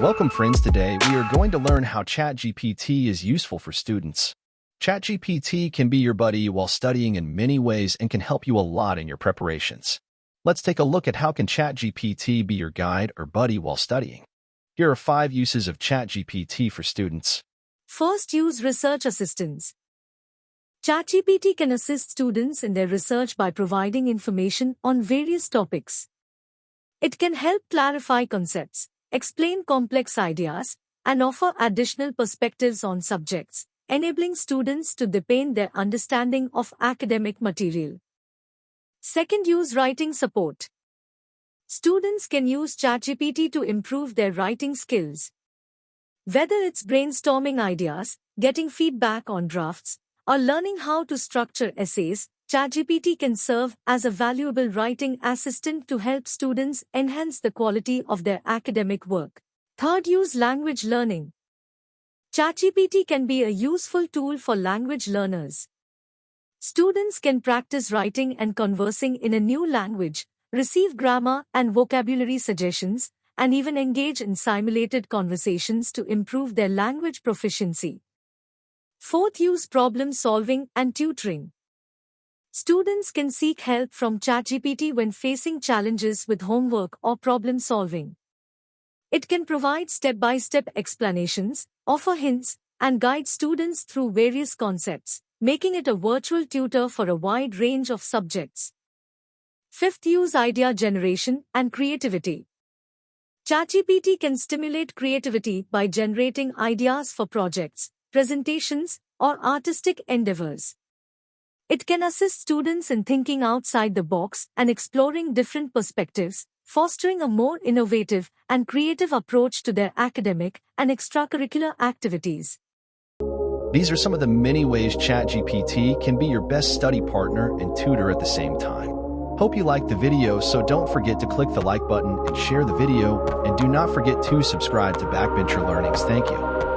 Welcome friends, today we are going to learn how ChatGPT is useful for students. ChatGPT can be your buddy while studying in many ways and can help you a lot in your preparations. Let's take a look at how can ChatGPT be your guide or buddy while studying. Here are 5 uses of ChatGPT for students. First, use research assistance. ChatGPT can assist students in their research by providing information on various topics. It can help clarify concepts, explain complex ideas, and offer additional perspectives on subjects, enabling students to deepen their understanding of academic material. Second, use writing support. Students can use ChatGPT to improve their writing skills. Whether it's brainstorming ideas, getting feedback on drafts, or learning how to structure essays, ChatGPT can serve as a valuable writing assistant to help students enhance the quality of their academic work. Third, use language learning. ChatGPT can be a useful tool for language learners. Students can practice writing and conversing in a new language, receive grammar and vocabulary suggestions, and even engage in simulated conversations to improve their language proficiency. Fourth, use problem solving and tutoring. Students can seek help from ChatGPT when facing challenges with homework or problem solving. It can provide step-by-step explanations, offer hints, and guide students through various concepts, making it a virtual tutor for a wide range of subjects. Fifth, use idea generation and creativity. ChatGPT can stimulate creativity by generating ideas for projects, presentations, or artistic endeavors. It can assist students in thinking outside the box and exploring different perspectives, fostering a more innovative and creative approach to their academic and extracurricular activities. These are some of the many ways ChatGPT can be your best study partner and tutor at the same time. Hope you liked the video, so don't forget to click the like button and share the video, and do not forget to subscribe to Backbencher Learnings. Thank you.